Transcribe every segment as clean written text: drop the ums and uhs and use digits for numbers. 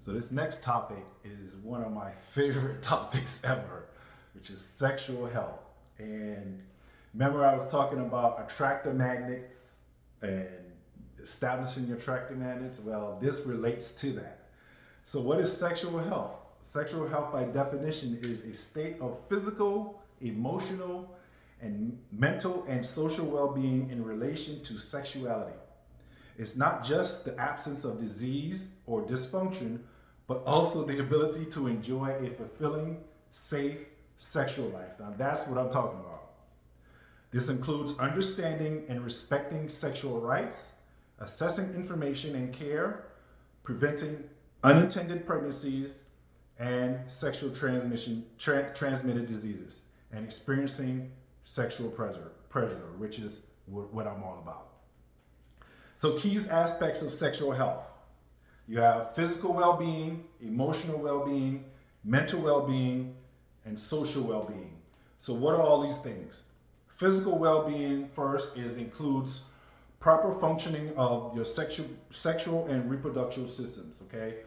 So this next topic is one of my favorite topics ever, which is sexual health. And remember I was talking about attractor magnets and establishing attractor magnets? Well, this relates to that. So what is sexual health? Sexual health by definition is a state of physical, emotional, and mental and social well-being in relation to sexuality. It's not just the absence of disease or dysfunction, but also the ability to enjoy a fulfilling, safe sexual life. Now, that's what I'm talking about. This includes understanding and respecting sexual rights, assessing information and care, preventing unintended pregnancies and sexual transmitted diseases, and experiencing sexual pleasure, which is what I'm all about. So, key aspects of sexual health. You have physical well-being, emotional well-being, mental well-being, and social well-being. So what are all these things? Physical well-being first includes proper functioning of your sexual and reproductive systems, okay?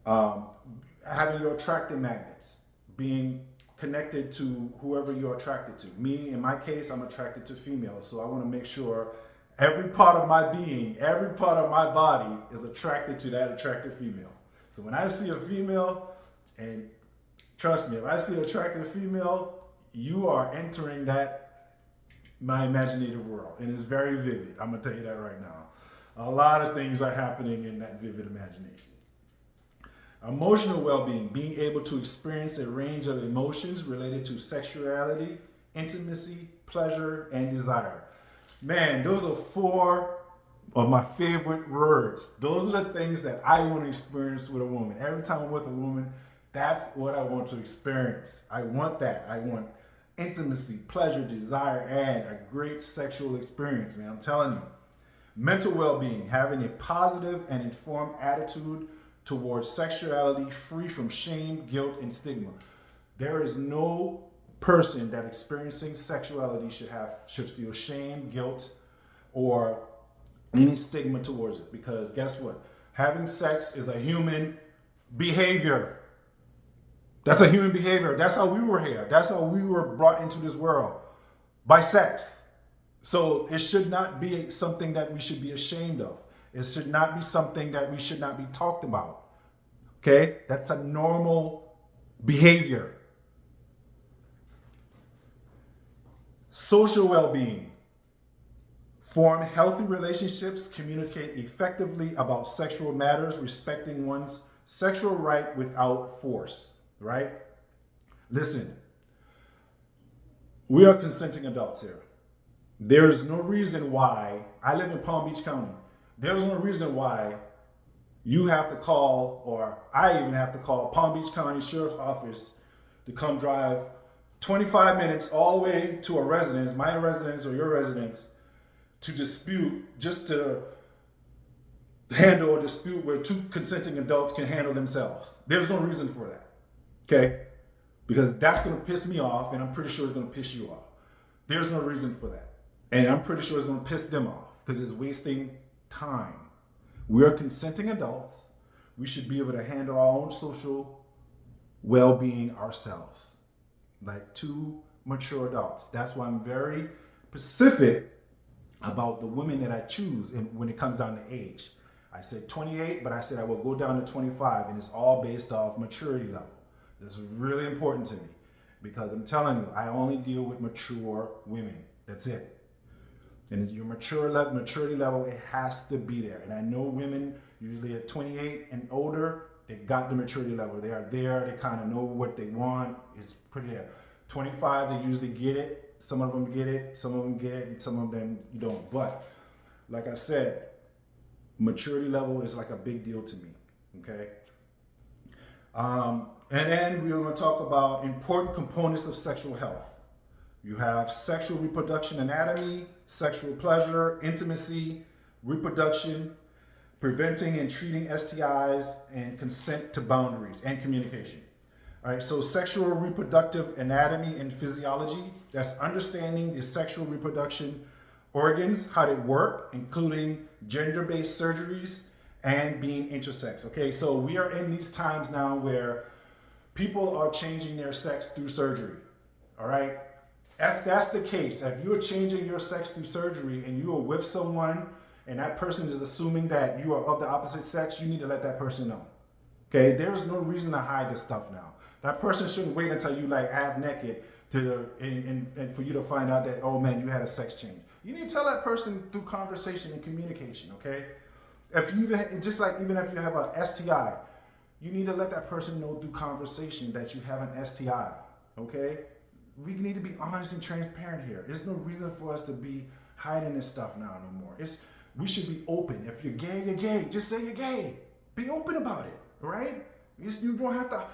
Having your attracting magnets, being connected to whoever you're attracted to. Me, in my case, I'm attracted to females, so I want to make sure every part of my being, every part of my body is attracted to that attractive female. So when I see a female, and trust me, if I see an attractive female, you are entering my imaginative world, and it's very vivid. I'm gonna tell you that right now. A lot of things are happening in that vivid imagination. Emotional well-being, being able to experience a range of emotions related to sexuality, intimacy, pleasure, and desire. Man, those are four of my favorite words. Those are the things that I want to experience with a woman. Every time I'm with a woman, that's what I want to experience. I want that. I want intimacy, pleasure, desire, and a great sexual experience, man. I'm telling you. Mental well-being, having a positive and informed attitude towards sexuality, free from shame, guilt, and stigma. There is no person that experiencing sexuality should feel shame, guilt, or any stigma towards it. Because guess what? Having sex is a human behavior. That's a human behavior. That's how we were here. That's how we were brought into this world, by sex. So it should not be something that we should be ashamed of. It should not be something that we should not be talked about. Okay? That's a normal behavior. Social well-being. Form healthy relationships, communicate effectively about sexual matters, respecting one's sexual right without force, right? Listen, we are consenting adults here. There's no reason why, I live in Palm Beach County, there's no reason why you have to call, or I even have to call Palm Beach County Sheriff's Office to come drive 25 minutes all the way to a residence, my residence or your residence, to dispute, just to handle a dispute where two consenting adults can handle themselves. There's no reason for that, okay? Because that's gonna piss me off, and I'm pretty sure it's gonna piss you off. There's no reason for that. And I'm pretty sure it's gonna piss them off, because it's wasting time. We are consenting adults. We should be able to handle our own social well-being ourselves, like two mature adults. That's why I'm very specific about the women that I choose when it comes down to age. I said 28, but I said I will go down to 25, and it's all based off maturity level. This is really important to me, because I'm telling you, I only deal with mature women. That's it. And your maturity level, it has to be there. And I know women usually at 28 and older, they got the maturity level. They are there. They kind of know what they want. It's pretty there. 25, they usually get it. Some of them get it. Some of them get it, and some of them you don't. But like I said, maturity level is like a big deal to me. Okay. And then we're going to talk about important components of sexual health. You have sexual reproduction anatomy, sexual pleasure, intimacy, reproduction, preventing and treating STIs, and consent to boundaries and communication. All right, so sexual reproductive anatomy and physiology, that's understanding the sexual reproduction organs, how they work, including gender-based surgeries and being intersex. Okay, so we are in these times now where people are changing their sex through surgery. All right, if that's the case, if you're changing your sex through surgery and you are with someone and that person is assuming that you are of the opposite sex, you need to let that person know. Okay, there's no reason to hide this stuff now. That person shouldn't wait until you like half naked and for you to find out that, oh man, you had a sex change. You need to tell that person through conversation and communication, okay? If you just like even if you have a STI, you need to let that person know through conversation that you have an STI, okay? We need to be honest and transparent here. There's no reason for us to be hiding this stuff now no more. We should be open. If you're gay, you're gay. Just say you're gay. Be open about it, all right? You don't have to.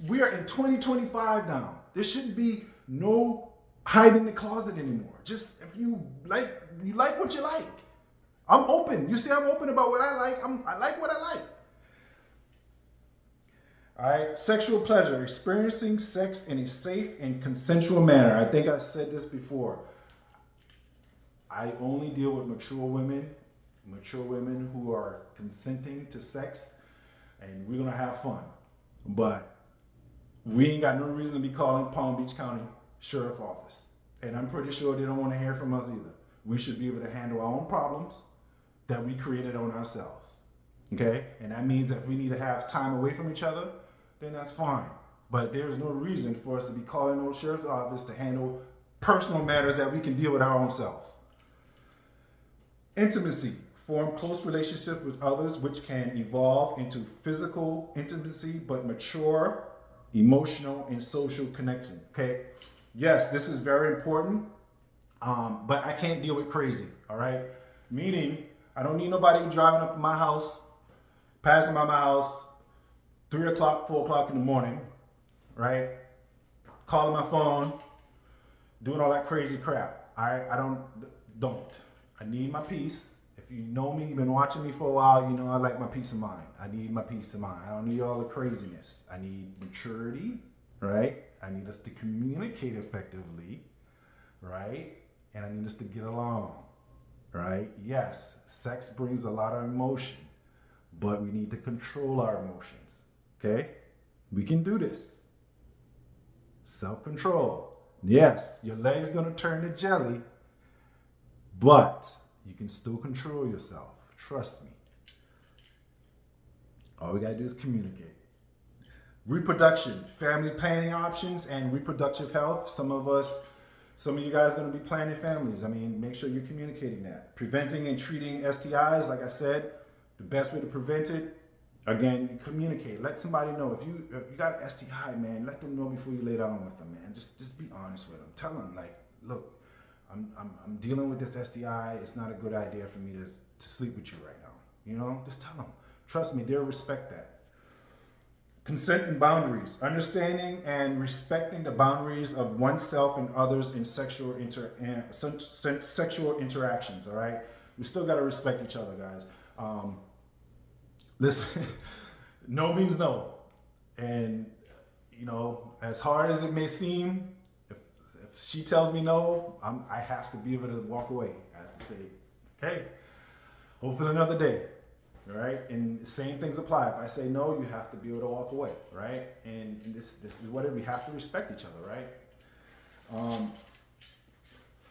We are in 2025 now. There shouldn't be no hide in the closet anymore. Just if you like what you like. I'm open. You see, I'm open about what I like. I like what I like. All right, sexual pleasure, experiencing sex in a safe and consensual manner. I think I said this before. I only deal with mature women who are consenting to sex, and we're gonna have fun. But we ain't got no reason to be calling Palm Beach County Sheriff Office. And I'm pretty sure they don't want to hear from us either. We should be able to handle our own problems that we created on ourselves. Okay? And that means if we need to have time away from each other, then that's fine. But there's no reason for us to be calling no sheriff's office to handle personal matters that we can deal with our own selves. Intimacy. Form close relationships with others, which can evolve into physical intimacy, but mature, emotional, and social connection. Okay? Yes, this is very important, but I can't deal with crazy, all right? Meaning, I don't need nobody driving up to my house, passing by my house, 3 o'clock, 4 o'clock in the morning, right? Calling my phone, doing all that crazy crap, all right? I don't. I need my peace. If you know me, you've been watching me for a while, you know I like my peace of mind. I need my peace of mind. I don't need all the craziness. I need maturity, right? I need us to communicate effectively, right? And I need us to get along, right? Yes, sex brings a lot of emotion, but we need to control our emotions, okay? We can do this. Self-control. Yes, your leg's gonna turn to jelly, but you can still control yourself. Trust me. All we gotta do is communicate. Reproduction, family planning options, and reproductive health. Some of you guys are gonna be planning families. I mean, make sure you're communicating that. Preventing and treating STIs, like I said, the best way to prevent it, again, communicate. Let somebody know. If you got an STI, man, let them know before you lay down with them, man. Just be honest with them. Tell them, like, look, I'm dealing with this STI. It's not a good idea for me to sleep with you right now. You know, just tell them. Trust me, they'll respect that. Consent and boundaries. Understanding and respecting the boundaries of oneself and others in sexual interactions, all right? We still got to respect each other, guys. Listen, no means no. And, you know, as hard as it may seem, if she tells me no, I have to be able to walk away. I have to say, okay, hopefully another day, all right? And same things apply. If I say no, you have to be able to walk away, right? And this is what we have to respect each other, right?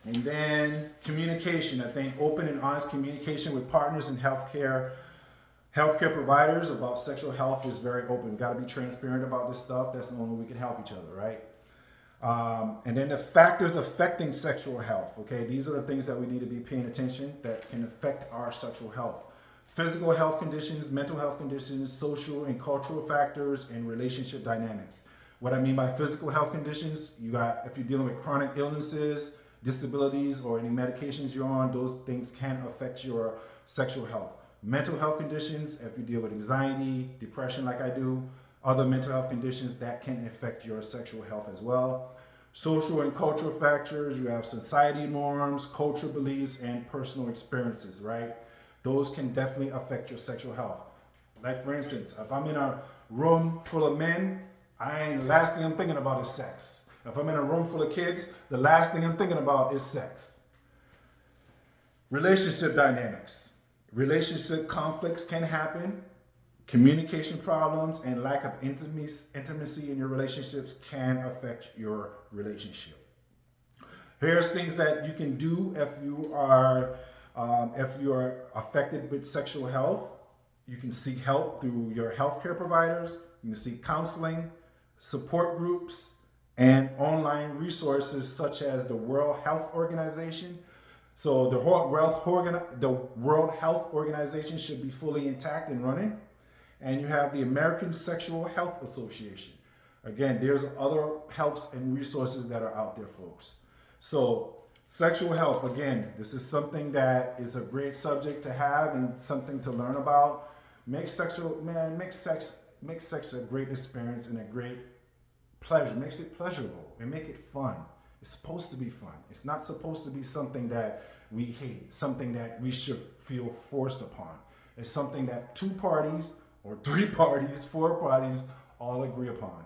And then communication. I think open and honest communication with partners in healthcare providers about sexual health is very open. We've got to be transparent about this stuff. That's the only way we can help each other, right? And then the factors affecting sexual health, okay? These are the things that we need to be paying attention that can affect our sexual health. Physical health conditions, mental health conditions, social and cultural factors, and relationship dynamics. What I mean by physical health conditions, if you're dealing with chronic illnesses, disabilities, or any medications you're on, those things can affect your sexual health. Mental health conditions, if you deal with anxiety, depression like I do, other mental health conditions that can affect your sexual health as well. Social and cultural factors, you have society norms, cultural beliefs, and personal experiences, right? Those can definitely affect your sexual health. Like for instance, if I'm in a room full of men, the last thing I'm thinking about is sex. If I'm in a room full of kids, the last thing I'm thinking about is sex. Relationship dynamics. Relationship conflicts can happen. Communication problems and lack of intimacy in your relationships can affect your relationship. Here's things that you can do if you are affected with sexual health. You can seek help through your healthcare providers. You can seek counseling, support groups, and online resources such as the World Health Organization. So the World Health Organization should be fully intact and running. And you have the American Sexual Health Association. Again, there's other helps and resources that are out there, folks. So sexual health, again, this is something that is a great subject to have and something to learn about. Make sex a great experience and a great pleasure. Makes it pleasurable and make it fun. It's supposed to be fun. It's not supposed to be something that we hate, something that we should feel forced upon. It's something that 2 parties or 3 parties, 4 parties all agree upon.